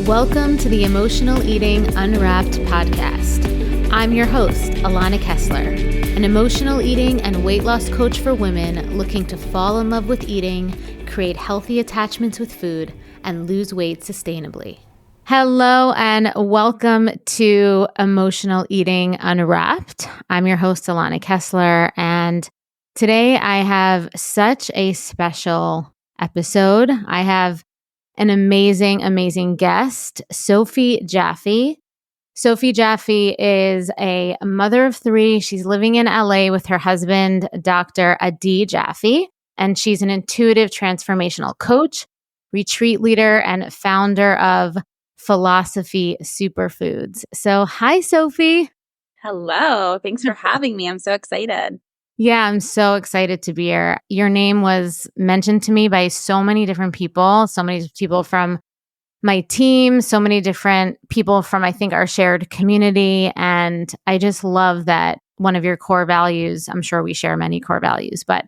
Welcome to the Emotional Eating Unwrapped podcast. I'm your host, Alana Kessler, an emotional eating and weight loss coach for women looking to fall in love with eating, create healthy attachments with food, and lose weight sustainably. Hello and welcome to Emotional Eating Unwrapped. I'm your host, Alana Kessler, and today I have such a special episode. I have an amazing guest, Sophie Jaffe. Sophie Jaffe is a mother of three. She's living in LA with her husband, Dr. Adi Jaffe, and she's an intuitive transformational coach, retreat leader, and founder of Philosophie Superfoods. So, hi, Sophie. Hello. Thanks for having me. I'm so excited. Yeah, I'm so excited to be here. Your name was mentioned to me by so many different people from my team, so many different people from, I think, our shared community. And I just love that one of your core values, I'm sure we share many core values, but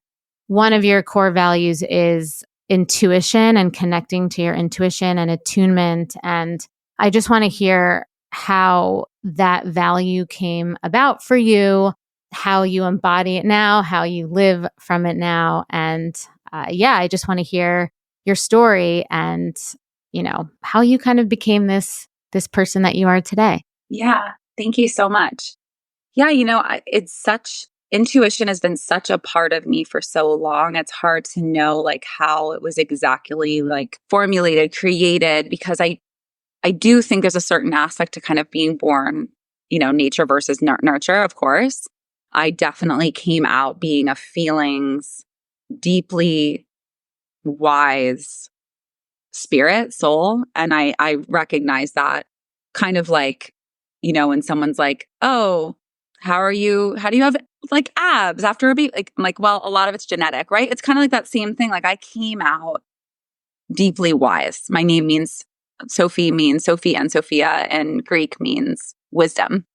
one of your core values is intuition and connecting to your intuition and attunement. And I just want to hear how that value came about for you, how you embody it now, how you live from it now. And I just want to hear your story and, how you kind of became this person that you are today. Yeah. Thank you so much. Yeah. Intuition has been such a part of me for so long. It's hard to know how it was exactly formulated, created, because I do think there's a certain aspect to kind of being born, nature versus nurture, of course. I definitely came out being a feelings, deeply wise spirit, soul. And I recognize that kind of when someone's like, oh, how do you have abs after a baby? I'm like, well, a lot of it's genetic, right? It's kind of like that same thing. I came out deeply wise. My name means Sophie and Sophia, and Greek means wisdom.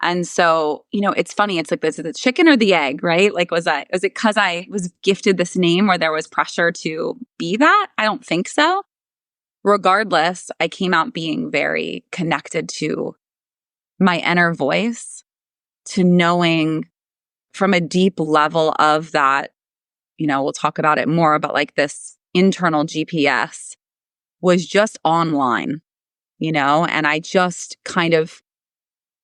And so, it's funny. It's like, this is the chicken or the egg, right? Was it because I was gifted this name or there was pressure to be that? I don't think so. Regardless, I came out being very connected to my inner voice, to knowing from a deep level of that, we'll talk about it more, but this internal GPS was just online, and I just kind of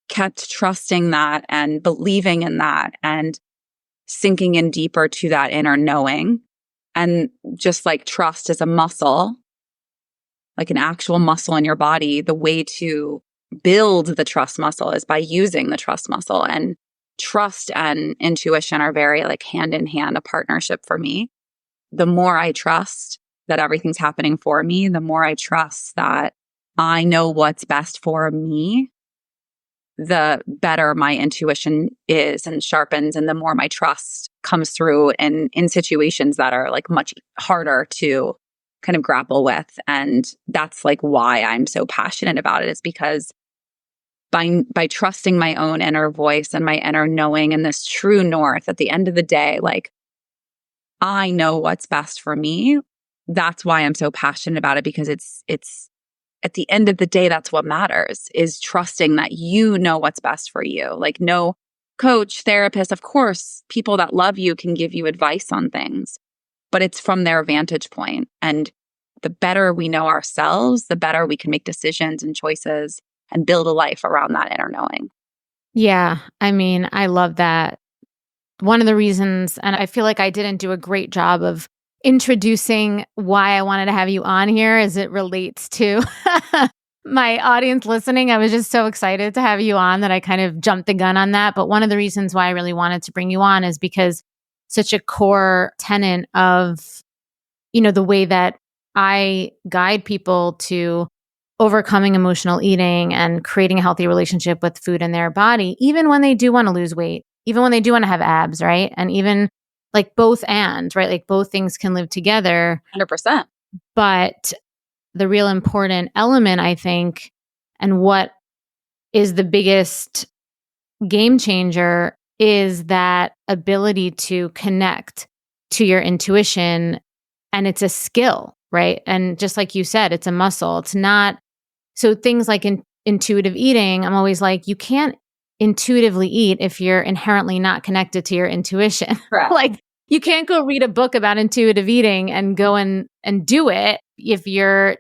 kept trusting that and believing in that and sinking in deeper to that inner knowing. And just trust is a muscle, like an actual muscle in your body, the way to build the trust muscle is by using the trust muscle. And trust and intuition are very hand in hand, a partnership for me. The more I trust that everything's happening for me, the more I trust that I know what's best for me, the better my intuition is and sharpens, and the more my trust comes through in situations that are much harder to kind of grapple with. And that's why I'm so passionate about it, is because by trusting my own inner voice and my inner knowing and this true north, at the end of the day, I know what's best for me. That's why I'm so passionate about it, because it's at the end of the day, that's what matters, is trusting that you know what's best for you. No coach, therapist, of course, people that love you can give you advice on things, but it's from their vantage point. And the better we know ourselves, the better we can make decisions and choices and build a life around that inner knowing. Yeah. I mean, I love that. One of the reasons, and I feel like I didn't do a great job of introducing why I wanted to have you on here as it relates to my audience listening. I was just so excited to have you on that I kind of jumped the gun on that. But one of the reasons why I really wanted to bring you on is because such a core tenet of, the way that I guide people to overcoming emotional eating and creating a healthy relationship with food and their body, even when they do want to lose weight, even when they do want to have abs, right? And even both and, right? Both things can live together. 100%. But the real important element, I think, and what is the biggest game changer is that ability to connect to your intuition. And it's a skill, right? And just like you said, it's a muscle. It's not So things like intuitive eating, I'm always like, you can't intuitively eat if you're inherently not connected to your intuition. Correct. Like you can't go read a book about intuitive eating and go and do it if you're,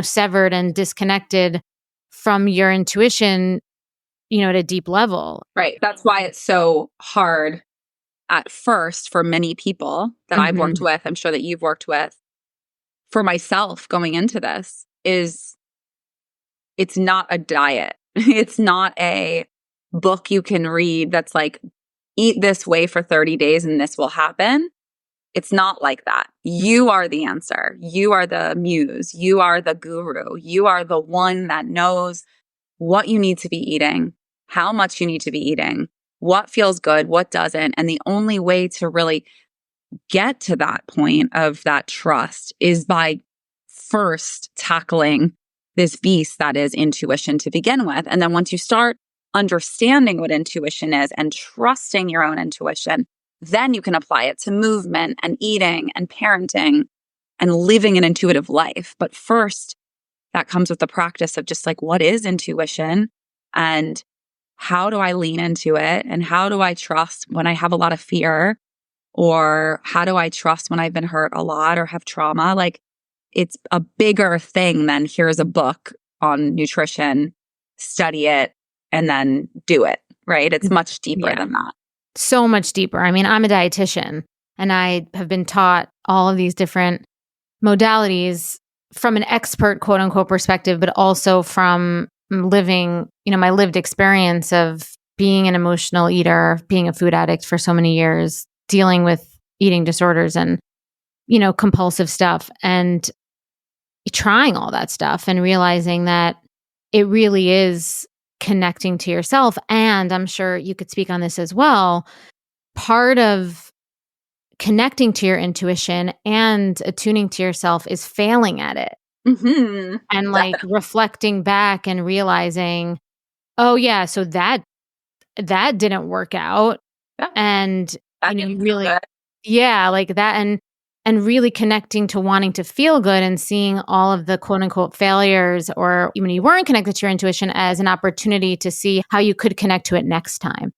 severed and disconnected from your intuition, at a deep level. Right. That's why it's so hard at first for many people that I've worked with, I'm sure that you've worked with. For myself going into this is it's not a diet. It's not a book you can read that's like, eat this way for 30 days and this will happen. It's not like that. You are the answer. You are the muse. You are the guru. You are the one that knows what you need to be eating, how much you need to be eating, what feels good, what doesn't. And the only way to really get to that point of that trust is by first tackling this beast that is intuition to begin with. And then once you start understanding what intuition is and trusting your own intuition, then you can apply it to movement and eating and parenting and living an intuitive life. But first, that comes with the practice of just like, what is intuition and how do I lean into it? And how do I trust when I have a lot of fear? Or how do I trust when I've been hurt a lot or have trauma? Like it's a bigger thing than here's a book on nutrition, study it, and then do it, right? It's much deeper than that. So much deeper. I mean, I'm a dietitian and I have been taught all of these different modalities from an expert, quote unquote, perspective, but also from living, my lived experience of being an emotional eater, being a food addict for so many years, dealing with eating disorders and, compulsive stuff and trying all that stuff and realizing that it really is connecting to yourself. And I'm sure you could speak on this as well. Part of connecting to your intuition and attuning to yourself is failing at it. And like reflecting back and realizing, oh yeah, so that didn't work out. Yeah. And that really, like that. And really connecting to wanting to feel good and seeing all of the quote unquote failures or even you weren't connected to your intuition as an opportunity to see how you could connect to it next time.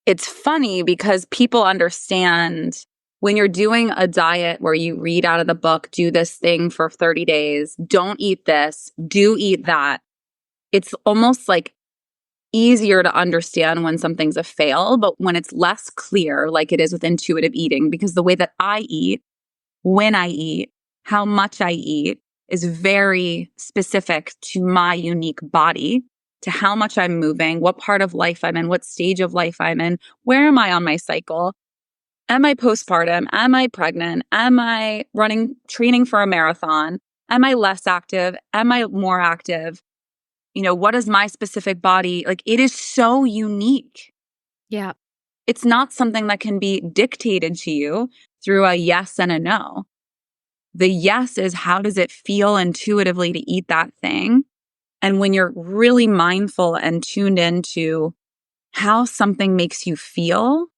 It's funny because people understand when you're doing a diet where you read out of the book, do this thing for 30 days, don't eat this, do eat that. It's almost like easier to understand when something's a fail, but when it's less clear, like it is with intuitive eating, because the way that I eat, when I eat, how much I eat is very specific to my unique body, to how much I'm moving, what part of life I'm in, what stage of life I'm in, where am I on my cycle? Am I postpartum? Am I pregnant? Am I training for a marathon? Am I less active? Am I more active? What is my specific body? Like it is so unique. Yeah. It's not something that can be dictated to you through a yes and a no. The yes is how does it feel intuitively to eat that thing? And when you're really mindful and tuned into how something makes you feel,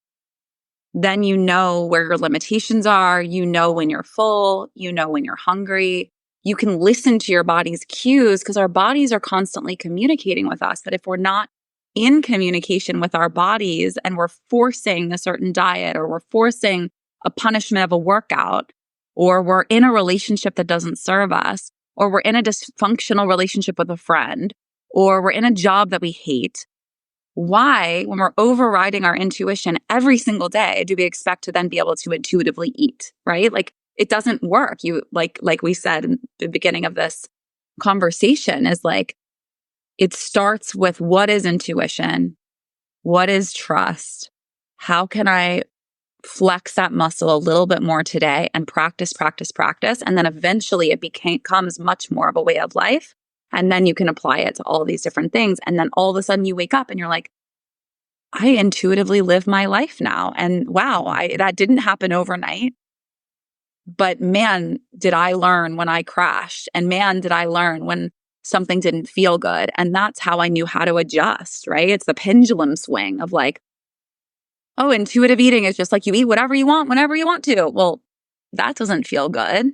then you know where your limitations are. You know when you're full. You know when you're hungry. You can listen to your body's cues because our bodies are constantly communicating with us. But if we're not in communication with our bodies and we're forcing a certain diet or we're forcing a punishment of a workout or we're in a relationship that doesn't serve us or we're in a dysfunctional relationship with a friend or we're in a job that we hate, why, when we're overriding our intuition every single day, do we expect to then be able to intuitively eat, right? Like it doesn't work. You like we said in the beginning of this conversation is like, it starts with what is intuition? What is trust? How can I flex that muscle a little bit more today and practice? And then eventually it becomes much more of a way of life. And then you can apply it to all these different things. And then all of a sudden you wake up and you're like, I intuitively live my life now. And wow, that didn't happen overnight. But man, did I learn when I crashed. And man, did I learn when something didn't feel good. And that's how I knew how to adjust, right? It's the pendulum swing of like, oh, intuitive eating is just like you eat whatever you want, whenever you want to. Well, that doesn't feel good.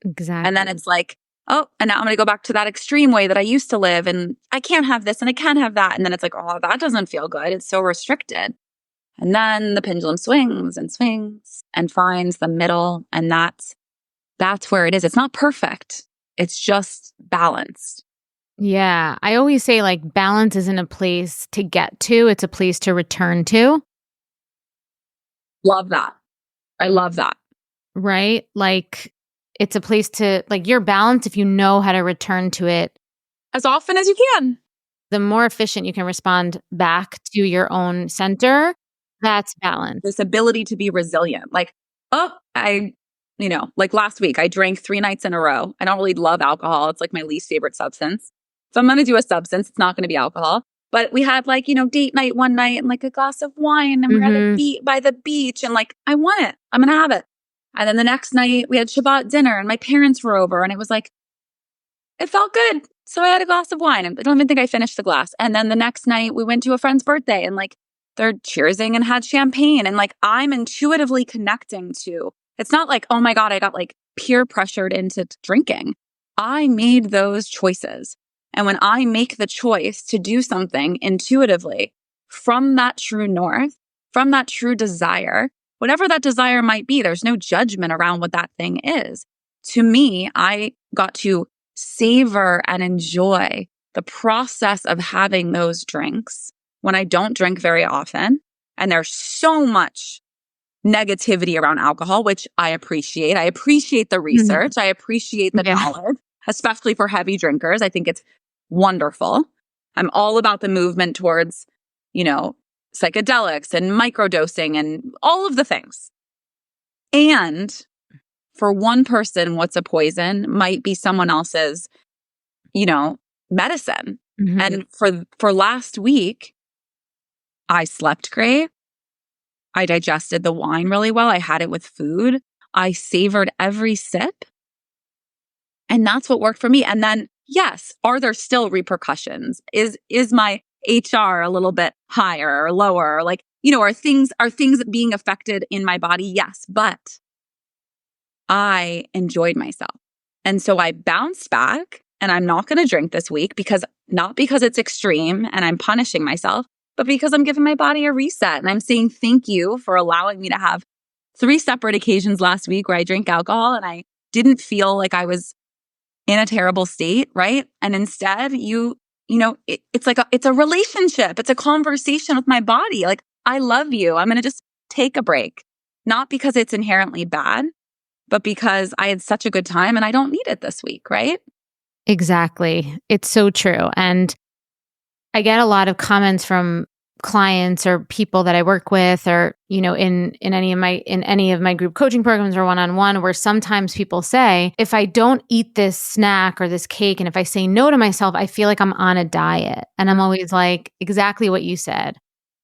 Exactly. And then it's like, oh, and now I'm going to go back to that extreme way that I used to live. And I can't have this and I can't have that. And then it's like, oh, that doesn't feel good. It's so restricted. And then the pendulum swings and finds the middle. And that's where it is. It's not perfect. It's just balanced. Yeah. I always say like balance isn't a place to get to, it's a place to return to. Love that. I love that. Right? Like it's a place to, like, you're balanced if you know how to return to it As often as you can. the more efficient you can respond back to your own center. That's balance. This ability to be resilient. Like, oh, like last week, I drank 3 nights in a row. I don't really love alcohol. It's like my least favorite substance. If I'm going to do a substance, it's not going to be alcohol. But we had like, date night one night and like a glass of wine and we're at a by the beach and like, I want it. I'm going to have it. And then the next night we had Shabbat dinner and my parents were over and it was like, it felt good. So I had a glass of wine and I don't even think I finished the glass. And then the next night we went to a friend's birthday and like they're cheersing and had champagne. And like, I'm intuitively connecting to, it's not like, oh my God, I got like peer pressured into drinking. I made those choices. And when I make the choice to do something intuitively from that true north, from that true desire, whatever that desire might be, there's no judgment around what that thing is. To me, I got to savor and enjoy the process of having those drinks when I don't drink very often. And there's so much negativity around alcohol, which I appreciate. I appreciate the research. I appreciate the knowledge, especially for heavy drinkers. I think it's wonderful. I'm all about the movement towards, psychedelics and microdosing and all of the things. And for one person, what's a poison might be someone else's, medicine. And for last week, I slept great. I digested the wine really well. I had it with food. I savored every sip. And that's what worked for me. And then, yes, are there still repercussions? Is my HR a little bit higher or lower? Or like, are things being affected in my body? Yes, but I enjoyed myself. And so I bounced back and I'm not going to drink this week not because it's extreme and I'm punishing myself, but because I'm giving my body a reset. And I'm saying thank you for allowing me to have 3 separate occasions last week where I drank alcohol and I didn't feel like I was in a terrible state, right? And instead, it's a relationship. It's a conversation with my body. Like, I love you. I'm going to just take a break. Not because it's inherently bad, but because I had such a good time and I don't need it this week, right? Exactly. It's so true. And I get a lot of comments from clients or people that I work with or, in any of my group coaching programs or one-on-one, where sometimes people say, if I don't eat this snack or this cake, and if I say no to myself, I feel like I'm on a diet. And I'm always like, exactly what you said.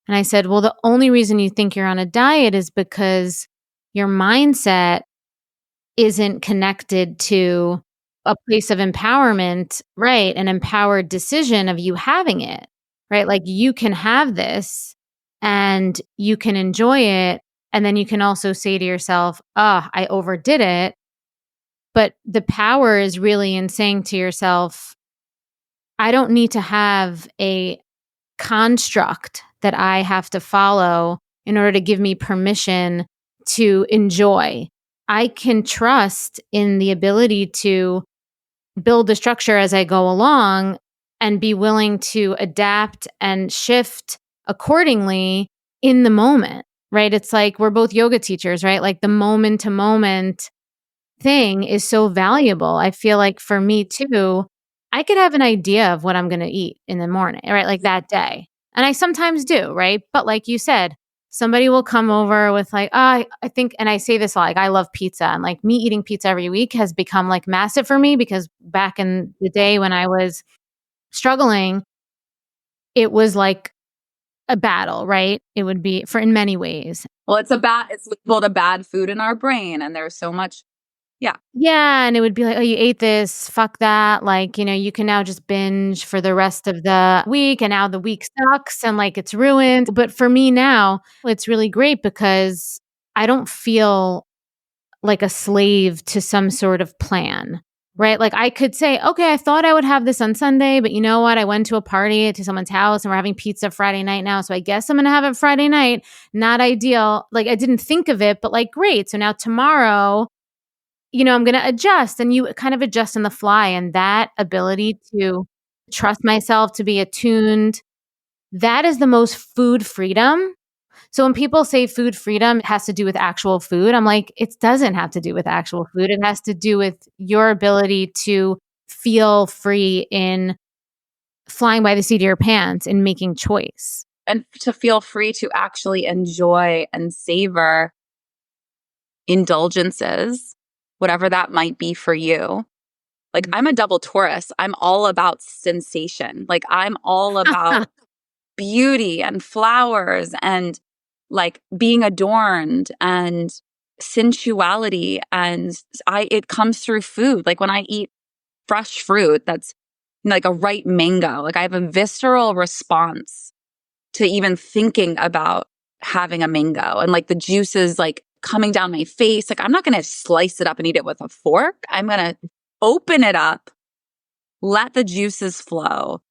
And I said, well, the only reason you think you're on a diet is because your mindset isn't connected to a place of empowerment, right? An empowered decision of you having it, right? Like you can have this and you can enjoy it. And then you can also say to yourself, I overdid it. But the power is really in saying to yourself, I don't need to have a construct that I have to follow in order to give me permission to enjoy. I can trust in the ability to build the structure as I go along and be willing to adapt and shift accordingly in the moment, right? It's like we're both yoga teachers, right? Like the moment to moment thing is so valuable. I feel like for me too, I could have an idea of what I'm going to eat in the morning, right? Like that day. And I sometimes do, right? But like you said, somebody will come over with like, I think, and I say this like, I love pizza. And like me eating pizza every week has become like massive for me because back in the day when I was struggling, it was like a battle, right? It would be in many ways. Well, it's labeled a bad food in our brain. And there's so much. Yeah. Yeah. And it would be like, oh, you ate this, fuck that. Like, you can now just binge for the rest of the week. And now the week sucks and like it's ruined. But for me now, it's really great because I don't feel like a slave to some sort of plan. right? Like I could say, okay, I thought I would have this on Sunday, but you know what? I went to a party to someone's house and we're having pizza Friday night now. So I guess I'm going to have it Friday night. Not ideal. Like I didn't think of it, but like, great. So now tomorrow, I'm going to adjust, and you kind of adjust on the fly. And that ability to trust myself, to be attuned, that is the most food freedom. So when people say food freedom has to do with actual food, I'm like, it doesn't have to do with actual food. It has to do with your ability to feel free in flying by the seat of your pants and making choice. And to feel free to actually enjoy and savor indulgences, whatever that might be for you. Like I'm a double Taurus. I'm all about sensation. Like I'm all about beauty and flowers and like being adorned and sensuality. And it comes through food. Like when I eat fresh fruit, that's like a ripe mango, like I have a visceral response to even thinking about having a mango and like the juices like coming down my face. Like I'm not going to slice it up and eat it with a fork. I'm going to open it up, let the juices flow,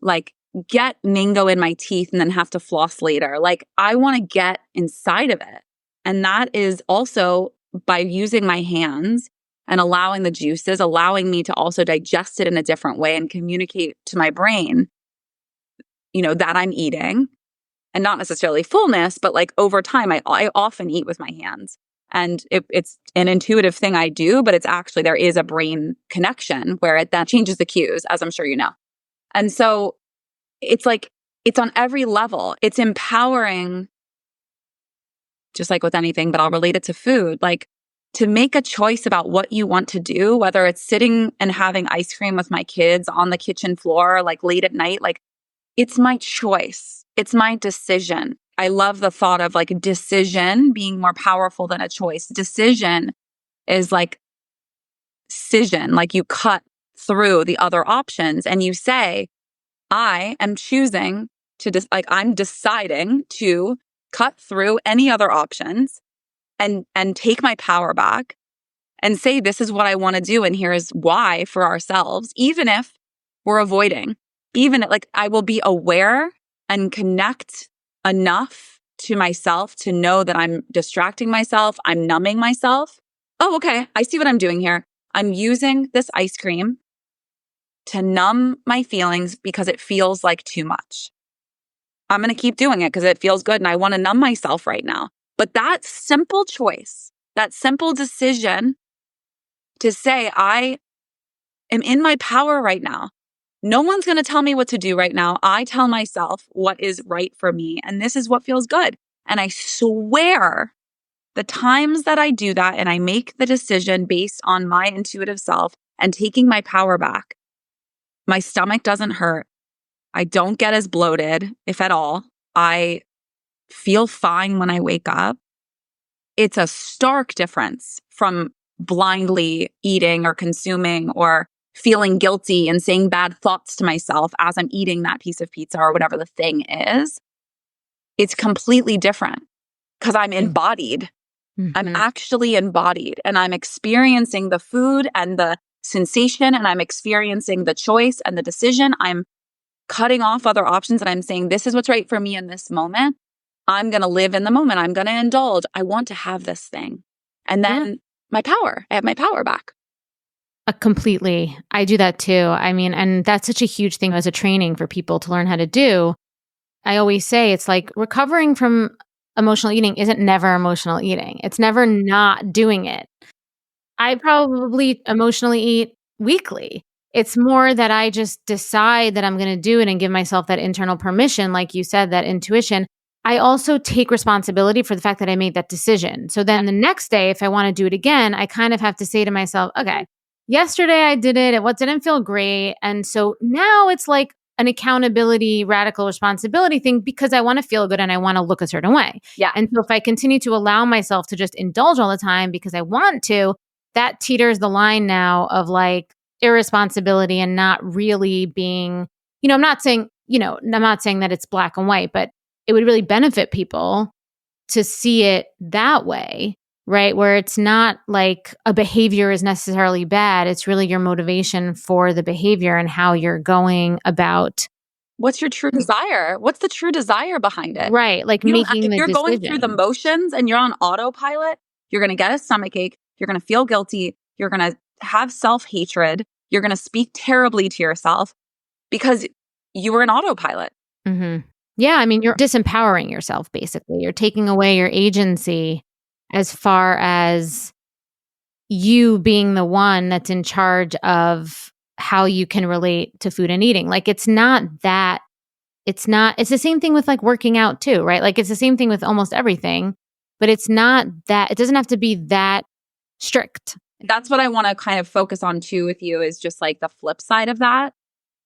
like get mango in my teeth and then have to floss later. Like I want to get inside of it. And that is also by using my hands and allowing the juices, allowing me to also digest it in a different way and communicate to my brain, that I'm eating. And not necessarily fullness, but like over time, I often eat with my hands. And it's an intuitive thing I do, but it's actually, there is a brain connection where that changes the cues, as I'm sure you know. And so it's like, it's on every level. It's empowering, just like with anything, but I'll relate it to food, like to make a choice about what you want to do, whether it's sitting and having ice cream with my kids on the kitchen floor, like late at night, like it's my choice. It's my decision. I love the thought of like decision being more powerful than a choice. Decision is like scission, like you cut through the other options and you say, I am choosing to I'm deciding to cut through any other options and take my power back and say, this is what I want to do. And here is why for ourselves, even if we're avoiding, even like I will be aware and connect enough to myself to know that I'm distracting myself. I'm numbing myself. Oh, okay. I see what I'm doing here. I'm using this ice cream to numb my feelings because it feels like too much. I'm going to keep doing it because it feels good and I want to numb myself right now. But that simple choice, that simple decision to say, I am in my power right now. No one's going to tell me what to do right now. I tell myself what is right for me, and this is what feels good. And I swear the times that I do that and I make the decision based on my intuitive self and taking my power back, my stomach doesn't hurt. I don't get as bloated, if at all. I feel fine when I wake up. It's a stark difference from blindly eating or consuming or feeling guilty and saying bad thoughts to myself as I'm eating that piece of pizza or whatever the thing is. It's completely different because I'm embodied. Mm-hmm. I'm actually embodied and I'm experiencing the food and the sensation and I'm experiencing the choice and the decision. I'm cutting off other options and I'm saying, this is what's right for me in this moment. I'm going to live in the moment. I'm going to indulge. I want to have this thing. And then I have my power back. Completely. I do that too. I mean, and that's such a huge thing as a training for people to learn how to do. I always say it's like recovering from emotional eating isn't never emotional eating. It's never not doing it. I probably emotionally eat weekly. It's more that I just decide that I'm going to do it and give myself that internal permission, like you said, that intuition. I also take responsibility for the fact that I made that decision. So then the next day, if I want to do it again, I kind of have to say to myself, okay, yesterday I did it. It didn't feel great. And so now it's like an accountability, radical responsibility thing because I want to feel good and I want to look a certain way. Yeah. And so if I continue to allow myself to just indulge all the time because I want to, that teeters the line now of like irresponsibility and not really being, I'm not saying that it's black and white, but it would really benefit people to see it that way right? Where it's not like a behavior is necessarily bad. It's really your motivation for the behavior and how you're going about. What's your true desire? What's the true desire behind it? Right. Like You don't, making if the you're going through the decision. motions and you're on autopilot, you're going to get a stomachache. You're going to feel guilty. You're going to have self-hatred. You're going to speak terribly to yourself because you were in autopilot. Mm-hmm. Yeah. I mean, you're disempowering yourself, basically. You're taking away your agency as far as you being the one that's in charge of how you can relate to food and eating. Like, it's the same thing with like working out too, right? Like, it's the same thing with almost everything, but it doesn't have to be that strict. That's what I want to kind of focus on too with you, is just like the flip side of that.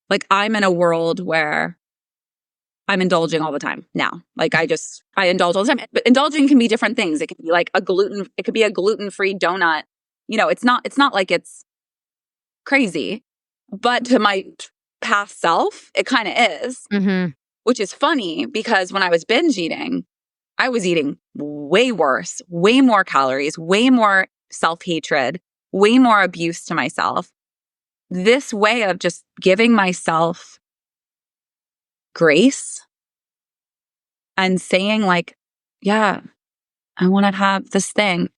Like, I'm in a world where I'm indulging all the time now. Like, I indulge all the time. But indulging can be different things. It could be like it could be a gluten-free donut. It's not like it's crazy, but to my past self, it kind of is, which is funny because when I was binge eating, I was eating way worse, way more calories, way more self-hatred, way more abuse to myself. This way of just giving myself grace and saying like, yeah, I want to have this thing,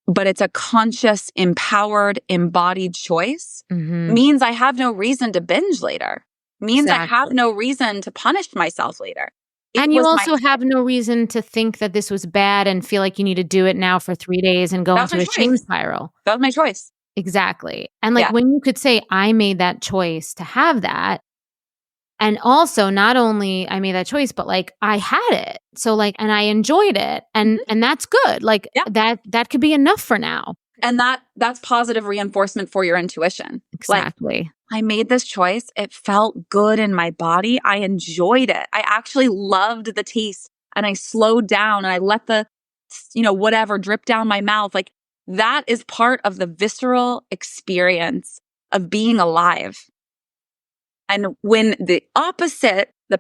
but it's a conscious, empowered, embodied choice, means I have no reason to binge later, means I have no reason to punish myself later. And you also have no reason to think that this was bad and feel like you need to do it now for 3 days and go into a shame spiral. That was my choice. Exactly. And like when you could say, I made that choice to have that. And also not only I made that choice, but like I had it. So like, and I enjoyed it. And that's good. Like that could be enough for now. And that's positive reinforcement for your intuition. Exactly. Like, I made this choice. It felt good in my body. I enjoyed it. I actually loved the taste, and I slowed down and I let the, whatever drip down my mouth. Like, that is part of the visceral experience of being alive. And when the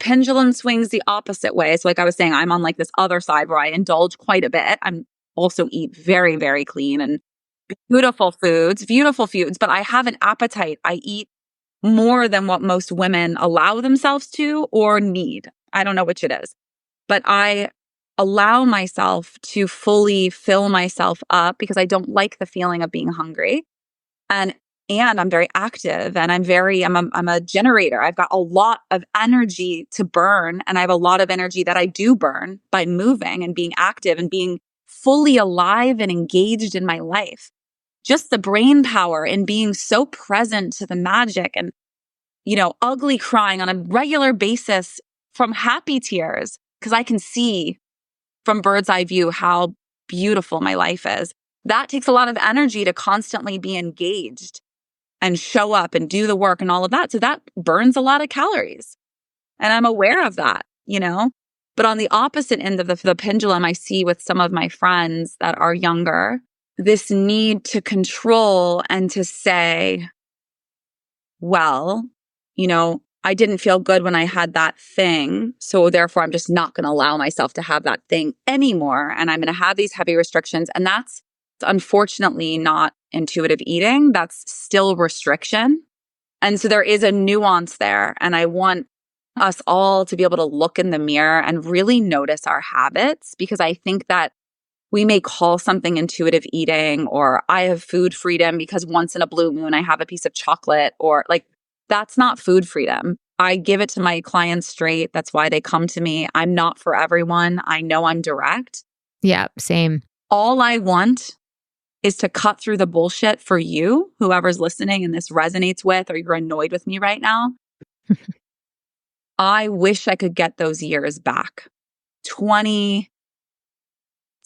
pendulum swings the opposite way. So like I was saying, I'm on like this other side where I indulge quite a bit. I'm also eat very, very clean and beautiful foods, but I have an appetite. I eat more than what most women allow themselves to or need. I don't know which it is, but I allow myself to fully fill myself up because I don't like the feeling of being hungry. And I'm very active, and I'm a generator. I've got a lot of energy to burn, and I have a lot of energy that I do burn by moving and being active and being fully alive and engaged in my life. Just the brain power and being so present to the magic and, ugly crying on a regular basis from happy tears, because I can see from bird's eye view how beautiful my life is. That takes a lot of energy to constantly be engaged and show up and do the work and all of that. So that burns a lot of calories. And I'm aware of that, But on the opposite end of the pendulum, I see with some of my friends that are younger, this need to control and to say, well, I didn't feel good when I had that thing. So therefore, I'm just not going to allow myself to have that thing anymore. And I'm going to have these heavy restrictions. And that's unfortunately not intuitive eating. That's still restriction. And so there is a nuance there. And I want us all to be able to look in the mirror and really notice our habits, because I think that we may call something intuitive eating, or I have food freedom because once in a blue moon, I have a piece of chocolate, or like, that's not food freedom. I give it to my clients straight. That's why they come to me. I'm not for everyone. I know I'm direct. Yeah, same. All I want is to cut through the bullshit for you, whoever's listening and this resonates with, or you're annoyed with me right now. I wish I could get those years back. 20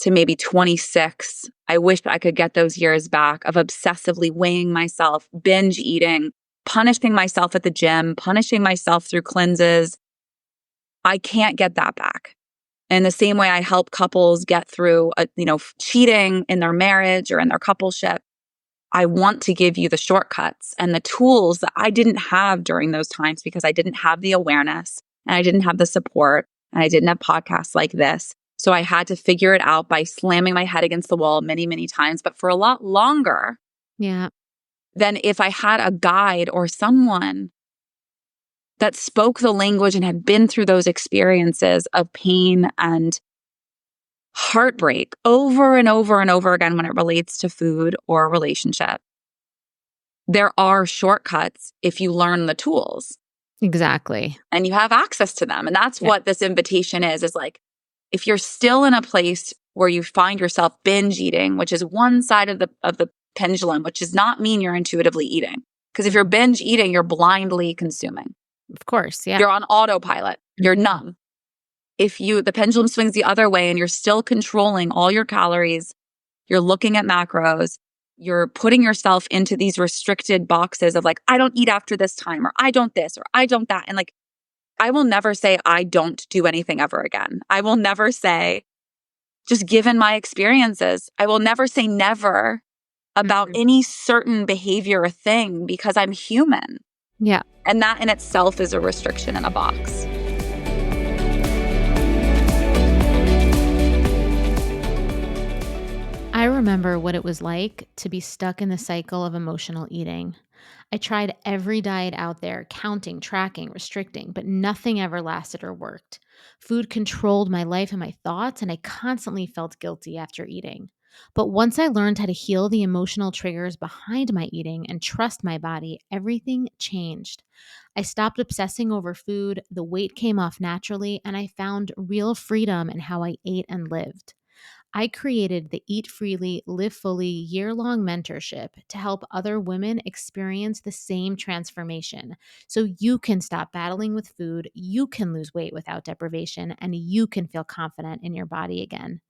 to maybe 26. I wish I could get those years back of obsessively weighing myself, binge eating, punishing myself at the gym, punishing myself through cleanses. I can't get that back. In the same way I help couples get through, cheating in their marriage or in their coupleship, I want to give you the shortcuts and the tools that I didn't have during those times because I didn't have the awareness and I didn't have the support and I didn't have podcasts like this. So I had to figure it out by slamming my head against the wall many, many times, but for a lot longer Yeah. than if I had a guide or someone that spoke the language and had been through those experiences of pain and heartbreak over and over and over again when it relates to food or relationship. There are shortcuts if you learn the tools Exactly. and you have access to them. And that's what this invitation is like, if you're still in a place where you find yourself binge eating, which is one side of the pendulum, which does not mean you're intuitively eating. Because if you're binge eating, you're blindly consuming. Of course. Yeah. You're on autopilot. You're numb. If the pendulum swings the other way and you're still controlling all your calories, you're looking at macros, you're putting yourself into these restricted boxes of like, I don't eat after this time, or I don't this, or I don't that. And like, I will never say I don't do anything ever again. I will never say, just given my experiences, I will never say never about any certain behavior or thing because I'm human. Yeah. And that in itself is a restriction in a box. I remember what it was like to be stuck in the cycle of emotional eating. I tried every diet out there, counting, tracking, restricting, but nothing ever lasted or worked. Food controlled my life and my thoughts, and I constantly felt guilty after eating. But once I learned how to heal the emotional triggers behind my eating and trust my body, everything changed. I stopped obsessing over food, the weight came off naturally, and I found real freedom in how I ate and lived. I created the Eat Freely, Live Fully year-long mentorship to help other women experience the same transformation. So you can stop battling with food, you can lose weight without deprivation, and you can feel confident in your body again.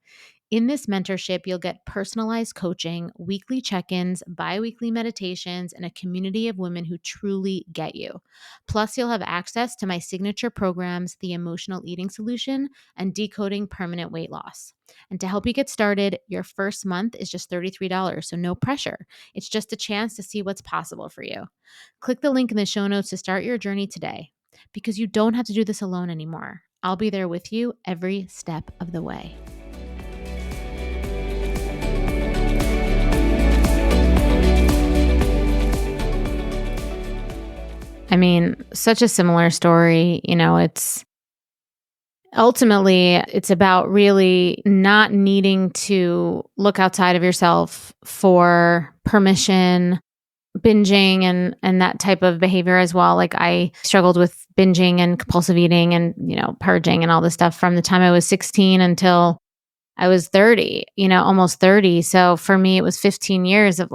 In this mentorship, you'll get personalized coaching, weekly check-ins, bi-weekly meditations, and a community of women who truly get you. Plus, you'll have access to my signature programs, The Emotional Eating Solution and Decoding Permanent Weight Loss. And to help you get started, your first month is just $33, so no pressure. It's just a chance to see what's possible for you. Click the link in the show notes to start your journey today, because you don't have to do this alone anymore. I'll be there with you every step of the way. I mean, such a similar story. It's ultimately, it's about really not needing to look outside of yourself for permission, binging and that type of behavior as well. Like I struggled with binging and compulsive eating and, purging and all this stuff from the time I was 16 until I was 30, almost 30. So for me, it was 15 years of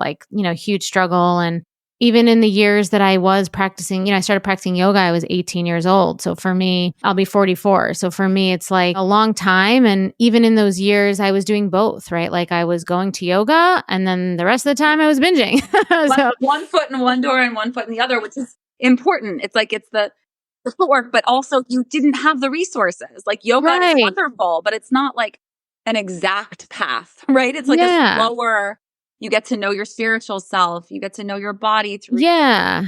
huge struggle. And even in the years that I was practicing, I started practicing yoga, I was 18 years old. So for me, I'll be 44. So for me, it's like a long time. And even in those years, I was doing both, right? Like I was going to yoga and then the rest of the time I was binging. So one foot in one door and one foot in the other, which is important. It's like, it's the footwork, but also you didn't have the resources. Like yoga is wonderful, but it's not like an exact path, right? It's like a slower, you get to know your spiritual self. You get to know your body through. Yeah,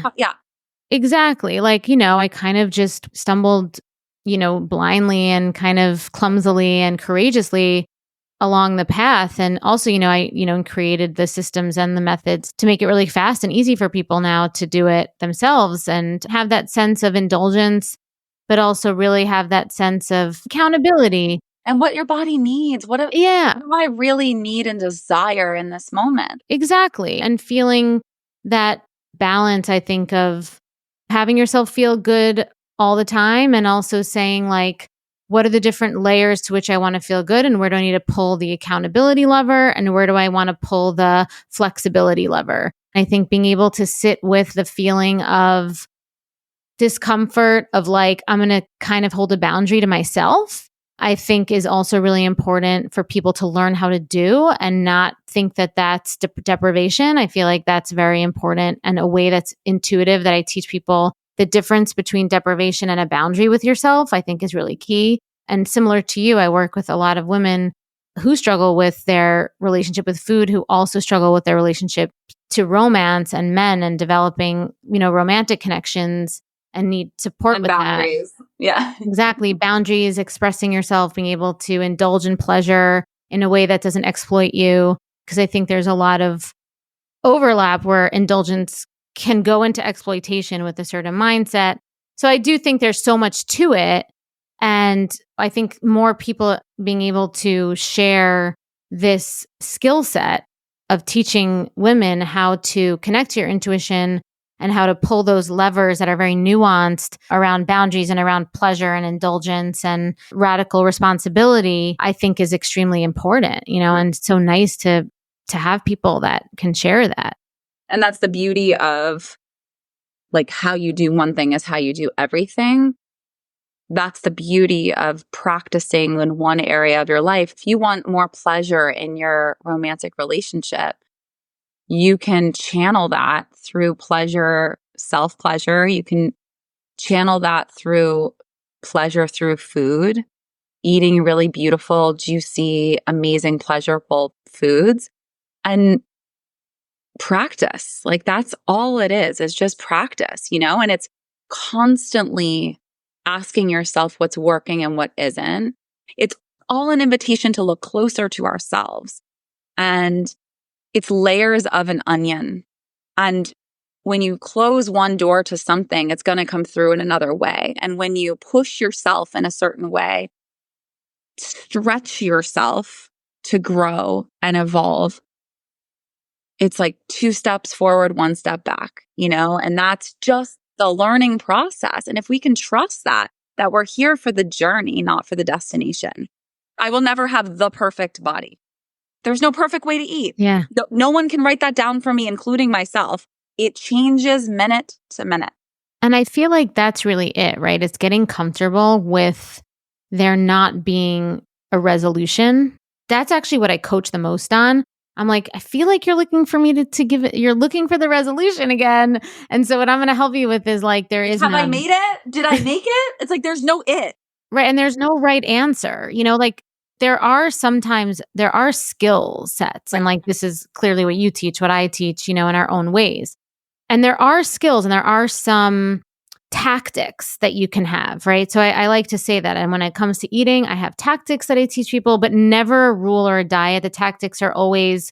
exactly. Like, I kind of just stumbled, blindly and kind of clumsily and courageously along the path. And also, I, created the systems and the methods to make it really fast and easy for people now to do it themselves and have that sense of indulgence, but also really have that sense of accountability. And what your body needs. What do I really need and desire in this moment? Exactly. And feeling that balance, I think, of having yourself feel good all the time and also saying like, what are the different layers to which I want to feel good and where do I need to pull the accountability lever and where do I want to pull the flexibility lever? I think being able to sit with the feeling of discomfort of like, I'm going to kind of hold a boundary to myself, I think is also really important for people to learn how to do and not think that that's deprivation. I feel like that's very important and a way that's intuitive that I teach people. The difference between deprivation and a boundary with yourself, I think is really key. And similar to you, I work with a lot of women who struggle with their relationship with food, who also struggle with their relationship to romance and men and developing, romantic connections. and need support And with that. boundaries. Yeah. Exactly. Boundaries, expressing yourself, being able to indulge in pleasure in a way that doesn't exploit you. Because I think there's a lot of overlap where indulgence can go into exploitation with a certain mindset. So I do think there's so much to it. And I think more people being able to share this skill set of teaching women how to connect to your intuition and how to pull those levers that are very nuanced around boundaries and around pleasure and indulgence and radical responsibility, I think is extremely important, and so nice to have people that can share that. And that's the beauty of like how you do one thing is how you do everything. That's the beauty of practicing in one area of your life. If you want more pleasure in your romantic relationship, you can channel that through pleasure, self-pleasure. You can channel that through pleasure through food, eating really beautiful, juicy, amazing, pleasurable foods, and practice. Like that's all it is just practice, and it's constantly asking yourself what's working and what isn't. It's all an invitation to look closer to ourselves. And it's layers of an onion. And when you close one door to something, it's going to come through in another way. And when you push yourself in a certain way, stretch yourself to grow and evolve, it's like 2 steps forward, 1 step back, and that's just the learning process. And if we can trust that we're here for the journey, not for the destination. I will never have the perfect body. There's no perfect way to eat. Yeah. No one can write that down for me, including myself. It changes minute to minute. And I feel like that's really it, right? It's getting comfortable with there not being a resolution. That's actually what I coach the most on. I'm like, I feel like you're looking for me to give it, you're looking for the resolution again. And so what I'm going to help you with is like, there is Have none. I made it? Did I make it? It's like, there's no it. Right. And there's no right answer, like there are skill sets. And like, this is clearly what you teach, what I teach, in our own ways. And there are skills and there are some tactics that you can have, right? So I like to say that. And when it comes to eating, I have tactics that I teach people, but never a rule or a diet. The tactics are always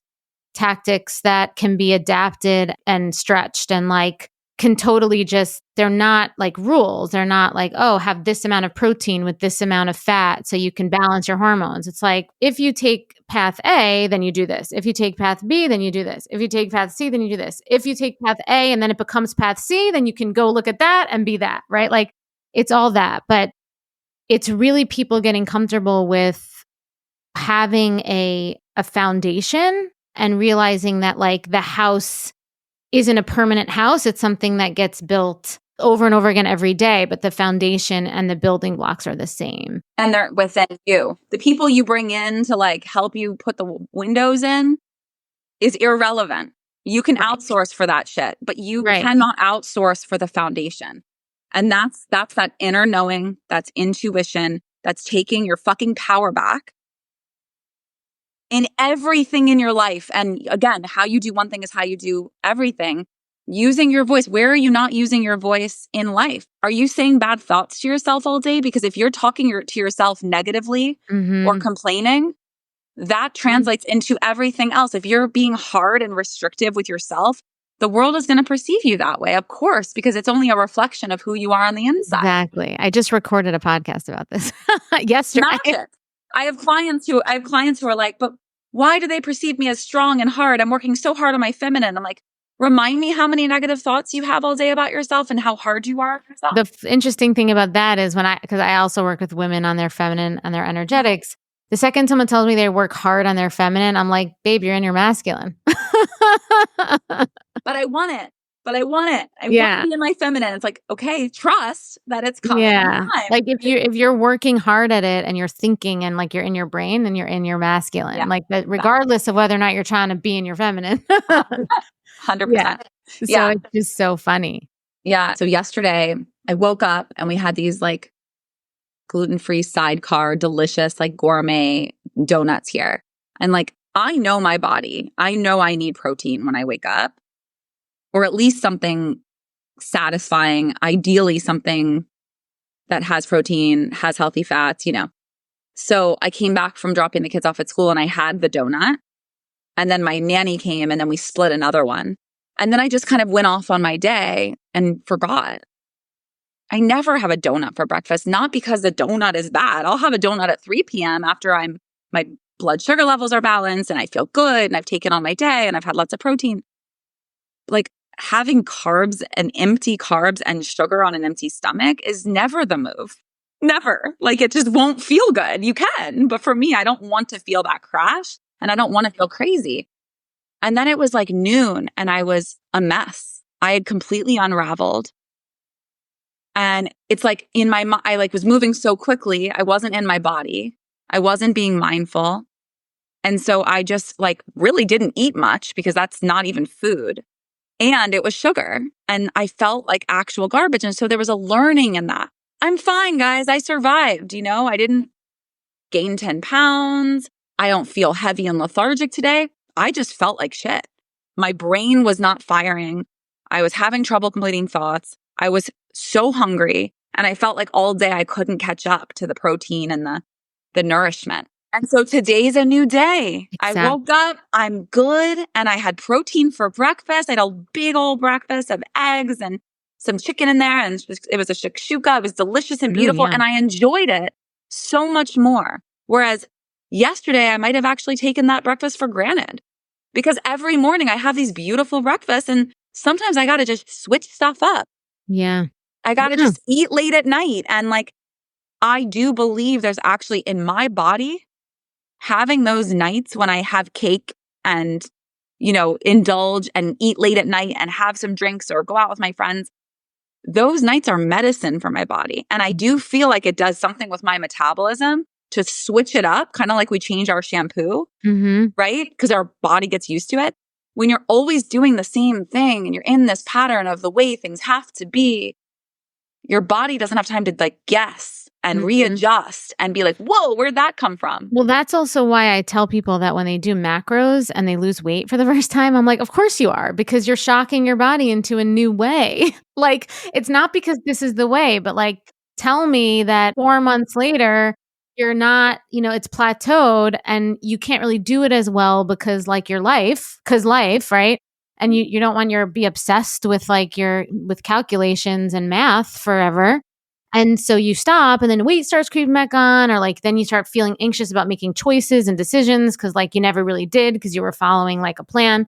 tactics that can be adapted and stretched and like can totally they're not like rules. They're not like, oh, have this amount of protein with this amount of fat so you can balance your hormones. It's like, if you take path A, then you do this. If you take path B, then you do this. If you take path C, then you do this. If you take path A and then it becomes path C, then you can go look at that and be that, right? Like it's all that. But it's really people getting comfortable with having a foundation and realizing that like the house isn't a permanent house. It's something that gets built over and over again every day, but the foundation and the building blocks are the same. And they're within you. The people you bring in to like help you put the windows in is irrelevant. You can outsource for that shit, but you cannot outsource for the foundation. And that's that inner knowing, that's intuition, that's taking your fucking power back in everything in your life. And again, how you do one thing is how you do everything. Using your voice. Where are you not using your voice in life? Are you saying bad thoughts to yourself all day? Because if you're talking to yourself negatively or complaining, that translates into everything else. If you're being hard and restrictive with yourself, the world is going to perceive you that way, of course, because it's only a reflection of who you are on the inside. Exactly. I just recorded a podcast about this yesterday. Magic. I have clients who are like, but why do they perceive me as strong and hard? I'm working so hard on my feminine. I'm like, remind me how many negative thoughts you have all day about yourself and how hard you are on yourself. The interesting thing about that is because I also work with women on their feminine and their energetics. The second someone tells me they work hard on their feminine, I'm like, babe, you're in your masculine. But I want it. I want to be in my feminine. It's like, okay, trust that it's coming. Yeah. Like if you're working hard at it and you're thinking and like you're in your brain, then you're in your masculine. Yeah. Like that, regardless of whether or not you're trying to be in your feminine. 100%. Yeah. So it's just so funny. Yeah. So yesterday I woke up and we had these like gluten-free sidecar, delicious, like gourmet donuts here. And like, I know my body. I know I need protein when I wake up, or at least something satisfying, ideally something that has protein, has healthy fats, you know. So I came back from dropping the kids off at school and I had the donut. And then my nanny came and then we split another one. And then I just kind of went off on my day and forgot. I never have a donut for breakfast, not because the donut is bad. I'll have a donut at 3 p.m. after my blood sugar levels are balanced and I feel good and I've taken on my day and I've had lots of protein. Like having carbs and empty carbs and sugar on an empty stomach is never the move. Never. Like it just won't feel good. You can, but for me, I don't want to feel that crash and I don't want to feel crazy. And then it was like noon and I was a mess. I had completely unraveled. And it's like in my mind, I like was moving so quickly. I wasn't in my body. I wasn't being mindful. And so I just like really didn't eat much because that's not even food. And it was sugar. And I felt like actual garbage. And so there was a learning in that. I'm fine, guys. I survived. You know, I didn't gain 10 pounds. I don't feel heavy and lethargic today. I just felt like shit. My brain was not firing. I was having trouble completing thoughts. I was so hungry. And I felt like all day I couldn't catch up to the protein and the nourishment. And so today's a new day. Exactly. I woke up, I'm good. And I had protein for breakfast. I had a big old breakfast of eggs and some chicken in there. And it was a shakshuka. It was delicious and beautiful. Yeah. And I enjoyed it so much more. Whereas yesterday, I might have actually taken that breakfast for granted because every morning I have these beautiful breakfasts and sometimes I got to just switch stuff up. Yeah. I got to just eat late at night. And like, I do believe there's actually in my body having those nights when I have cake and, you know, indulge and eat late at night and have some drinks or go out with my friends. Those nights are medicine for my body. And I do feel like it does something with my metabolism to switch it up, kind of like we change our shampoo, right? Because our body gets used to it. When you're always doing the same thing and you're in this pattern of the way things have to be, your body doesn't have time to like guess and readjust and be like, whoa, where'd that come from? Well, that's also why I tell people that when they do macros and they lose weight for the first time, I'm like, of course you are, because you're shocking your body into a new way. Like, it's not because this is the way, but like, tell me that 4 months later, you're not, you know, it's plateaued and you can't really do it as well because like your life, right? And you don't want to be obsessed with like with calculations and math forever. And so you stop and then weight starts creeping back on, or like then you start feeling anxious about making choices and decisions because like you never really did because you were following like a plan.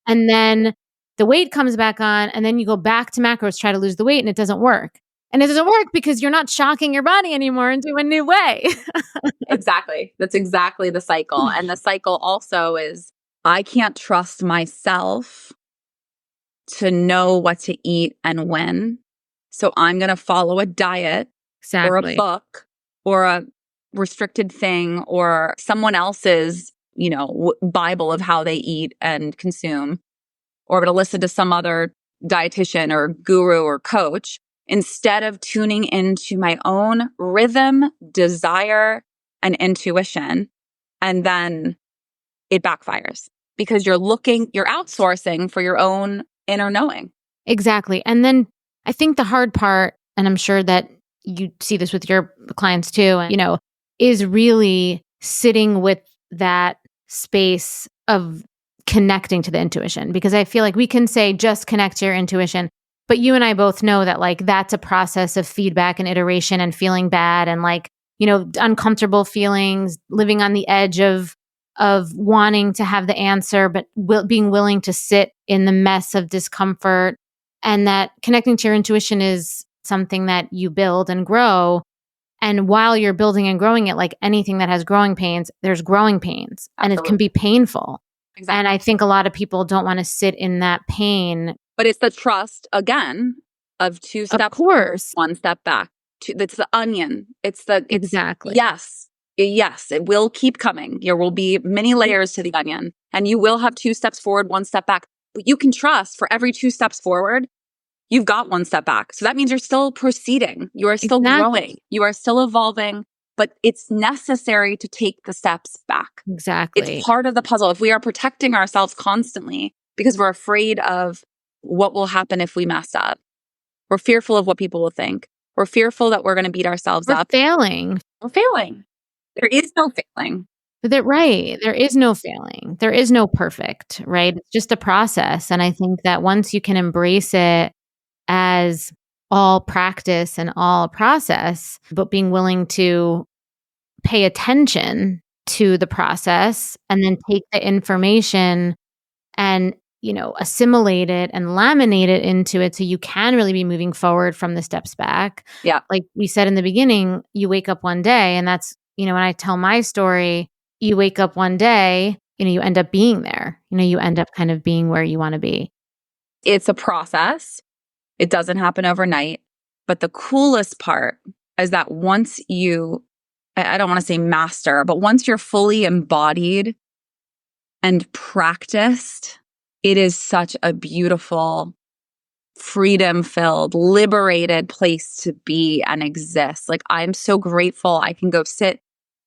And then the weight comes back on and then you go back to macros, try to lose the weight and it doesn't work. And it doesn't work because you're not shocking your body anymore into a new way. Exactly. That's exactly the cycle. And the cycle also is I can't trust myself to know what to eat and when. So I'm going to follow a diet or a book or a restricted thing or someone else's, you know, Bible of how they eat and consume, or I'm going to listen to some other dietitian or guru or coach instead of tuning into my own rhythm, desire, and intuition. And then it backfires because you're outsourcing for your own inner knowing. Exactly. And then I think the hard part, and I'm sure that you see this with your clients too, you know, is really sitting with that space of connecting to the intuition. Because I feel like we can say just connect to your intuition, but you and I both know that like that's a process of feedback and iteration and feeling bad and like, you know, uncomfortable feelings, living on the edge of wanting to have the answer, but being willing to sit in the mess of discomfort. And that connecting to your intuition is something that you build and grow. And while you're building and growing it, like anything that has growing pains, there's growing pains. Absolutely. And it can be painful. Exactly. And I think a lot of people don't want to sit in that pain. But it's the trust, again, of 2 steps forward, 1 step back. It's the onion. Exactly. Yes, it will keep coming. There will be many layers to the onion. And you will have 2 steps forward, 1 step back. But you can trust for every 2 steps forward, you've got 1 step back. So that means you're still proceeding. You are still growing. You are still evolving. But it's necessary to take the steps back. Exactly. It's part of the puzzle. If we are protecting ourselves constantly because we're afraid of what will happen if we mess up, We're fearful of what people will think. We're fearful that we're going to beat ourselves We're up. failing. We're failing. There is no failing. Right. There is no failing. There is no perfect, right? It's just a process. And I think that once you can embrace it as all practice and all process, but being willing to pay attention to the process and then take the information and, assimilate it and laminate it into it so you can really be moving forward from the steps back. Yeah. Like we said in the beginning, you wake up one day and that's, when I tell my story, you wake up one day, you end up being there. You end up kind of being where you want to be. It's a process. It doesn't happen overnight. But the coolest part is that once I don't want to say master, but once you're fully embodied and practiced, it is such a beautiful, freedom-filled, liberated place to be and exist. Like, I'm so grateful I can go sit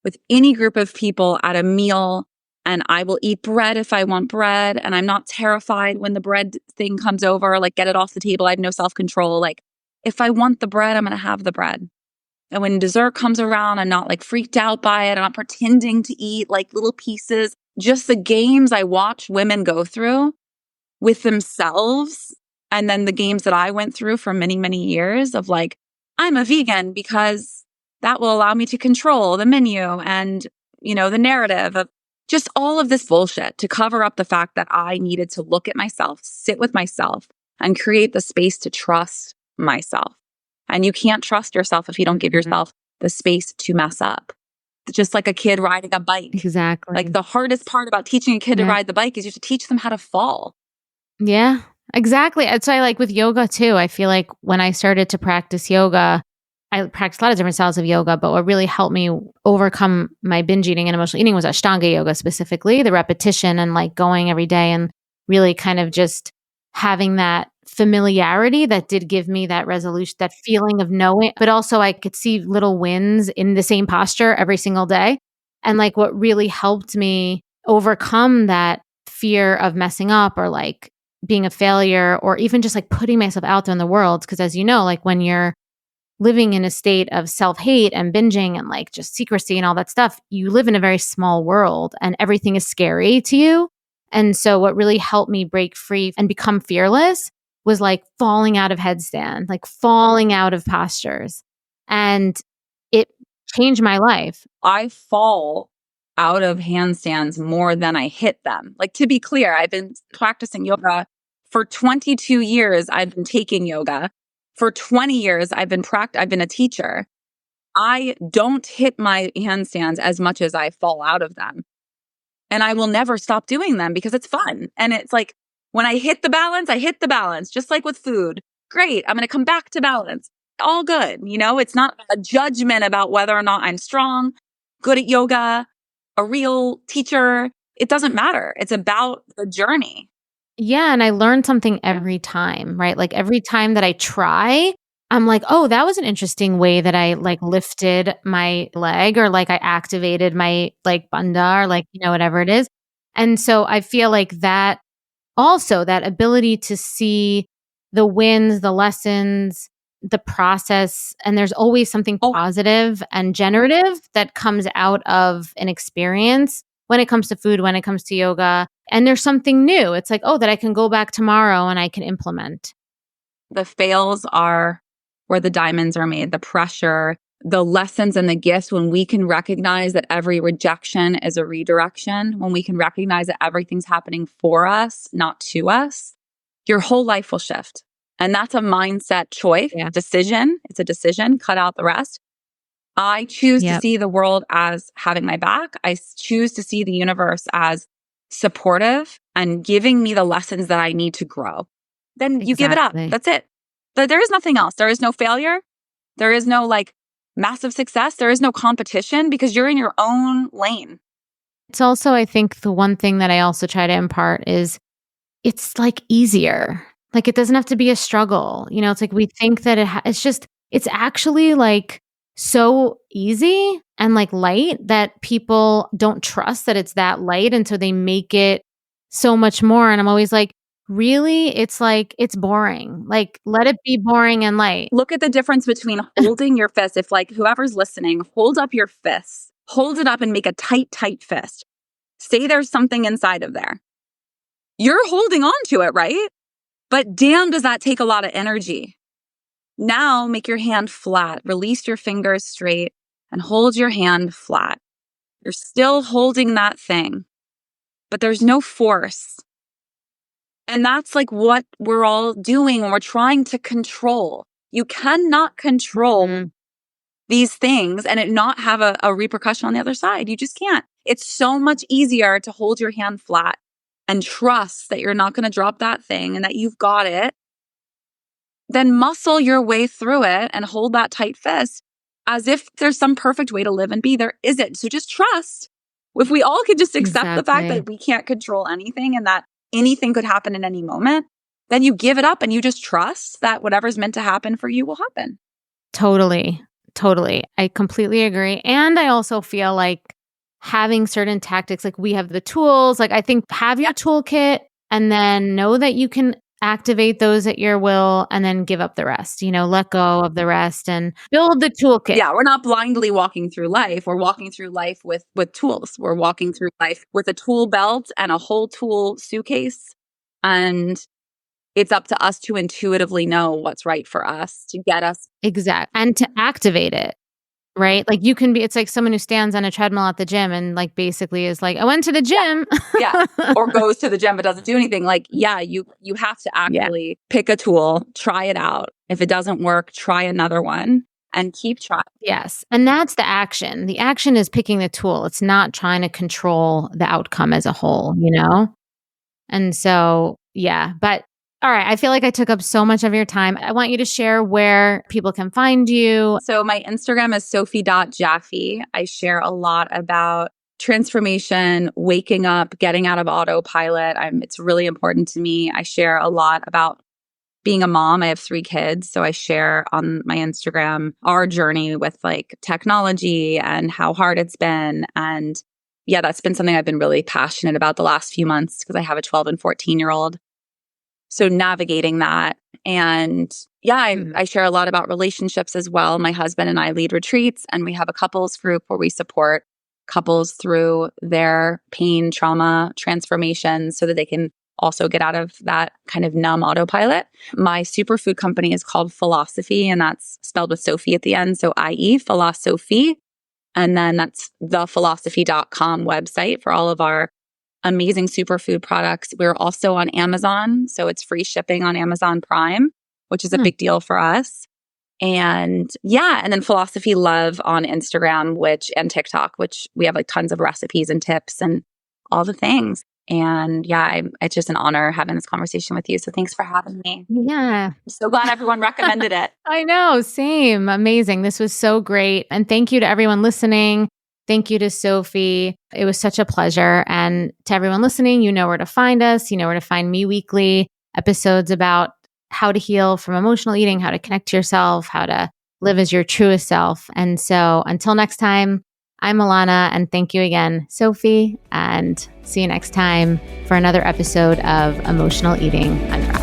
with any group of people at a meal and I will eat bread if I want bread. And I'm not terrified when the bread thing comes over, like get it off the table. I have no self-control. Like if I want the bread, I'm going to have the bread. And when dessert comes around, I'm not like freaked out by it. I'm not pretending to eat like little pieces. Just the games I watch women go through with themselves. And then the games that I went through for many, many years of like, I'm a vegan because that will allow me to control the menu and, the narrative of just all of this bullshit to cover up the fact that I needed to look at myself, sit with myself, and create the space to trust myself. And you can't trust yourself if you don't give yourself the space to mess up. Just like a kid riding a bike. Exactly. Like the hardest part about teaching a kid to ride the bike is you have to teach them how to fall. Yeah, exactly. So I like with yoga too. I feel like when I started to practice yoga, I practiced a lot of different styles of yoga, but what really helped me overcome my binge eating and emotional eating was Ashtanga yoga specifically, the repetition and like going every day and really kind of just having that familiarity that did give me that resolution, that feeling of knowing, but also I could see little wins in the same posture every single day. And like what really helped me overcome that fear of messing up or like being a failure or even just like putting myself out there in the world. Because as you know, like when you're living in a state of self-hate and binging and like just secrecy and all that stuff, you live in a very small world and everything is scary to you. And so what really helped me break free and become fearless was like falling out of headstand, like falling out of postures. And it changed my life. I fall out of handstands more than I hit them. Like, to be clear, I've been practicing yoga for 22 years. I've been taking yoga. For 20 years, I've been a teacher. I don't hit my handstands as much as I fall out of them. And I will never stop doing them because it's fun. And it's like, when I hit the balance, I hit the balance, just like with food. Great. I'm going to come back to balance. All good. It's not a judgment about whether or not I'm strong, good at yoga, a real teacher. It doesn't matter. It's about the journey. Yeah. And I learn something every time, right? Like every time that I try, I'm like, oh, that was an interesting way that I like lifted my leg or like I activated my like bandha or like, whatever it is. And so I feel like that also that ability to see the wins, the lessons, the process, and there's always something positive and generative that comes out of an experience when it comes to food, when it comes to yoga. And there's something new. It's like, oh, that I can go back tomorrow and I can implement. The fails are where the diamonds are made, the pressure, the lessons and the gifts, when we can recognize that every rejection is a redirection, when we can recognize that everything's happening for us, not to us, your whole life will shift. And that's a mindset choice, decision. It's a decision, cut out the rest. I choose to see the world as having my back. I choose to see the universe as supportive and giving me the lessons that I need to grow. Then you give it up. That's it. But there is nothing else. There is no failure. There is no like massive success. There is no competition because you're in your own lane. It's also, I think the one thing that I also try to impart is it's like easier. Like it doesn't have to be a struggle. It's like we think that it's actually like so easy and like light that people don't trust that it's that light. And so they make it so much more. And I'm always like, really, it's like, it's boring. Like, let it be boring and light. Look at the difference between holding your fist. If like whoever's listening, hold up your fist, hold it up and make a tight, tight fist. Say there's something inside of there. You're holding on to it, right? But damn, does that take a lot of energy. Now make your hand flat, release your fingers straight and hold your hand flat. You're still holding that thing, but there's no force. And that's like what we're all doing when we're trying to control. You cannot control these things and it not have a repercussion on the other side. You just can't. It's so much easier to hold your hand flat and trust that you're not going to drop that thing and that you've got it, then muscle your way through it and hold that tight fist as if there's some perfect way to live and be. There isn't. So just trust. If we all could just accept the fact that we can't control anything and that anything could happen in any moment, then you give it up and you just trust that whatever's meant to happen for you will happen. Totally. I completely agree. And I also feel like having certain tactics, like we have the tools, like I think have your toolkit and then know that you can activate those at your will and then give up the rest, let go of the rest and build the toolkit. Yeah, we're not blindly walking through life. We're walking through life with tools. We're walking through life with a tool belt and a whole tool suitcase. And it's up to us to intuitively know what's right for us to get us. Exactly. And to activate it. Right? Like it's like someone who stands on a treadmill at the gym and like basically is like, I went to the gym. Yeah. Or goes to the gym but doesn't do anything. Like, yeah, you have to actually pick a tool, try it out. If it doesn't work, try another one and keep trying. Yes. And that's the action. The action is picking the tool. It's not trying to control the outcome as a whole, And so, yeah. But all right. I feel like I took up so much of your time. I want you to share where people can find you. So my Instagram is sophie.jaffe. I share a lot about transformation, waking up, getting out of autopilot. It's really important to me. I share a lot about being a mom. I have 3 kids. So I share on my Instagram our journey with like technology and how hard it's been. And yeah, that's been something I've been really passionate about the last few months because I have a 12 and 14-year-old. So navigating that. And yeah, I share a lot about relationships as well. My husband and I lead retreats and we have a couples group where we support couples through their pain, trauma, transformation so that they can also get out of that kind of numb autopilot. My superfood company is called Philosophie and that's spelled with Sophie at the end. So IE, Philosophie. And then that's thephilosophy.com website for all of our amazing superfood products. We're also on Amazon. So it's free shipping on Amazon Prime, which is a big deal for us. And yeah, and then Philosophy Love on Instagram, and TikTok, which we have like tons of recipes and tips and all the things. And yeah, it's just an honor having this conversation with you. So thanks for having me. Yeah. I'm so glad everyone recommended it. I know. Same. Amazing. This was so great. And thank you to everyone listening. Thank you to Sophie. It was such a pleasure. And to everyone listening, you know where to find us. You know where to find me weekly. Episodes about how to heal from emotional eating, how to connect to yourself, how to live as your truest self. And so until next time, I'm Alana. And thank you again, Sophie. And see you next time for another episode of Emotional Eating Unwrapped.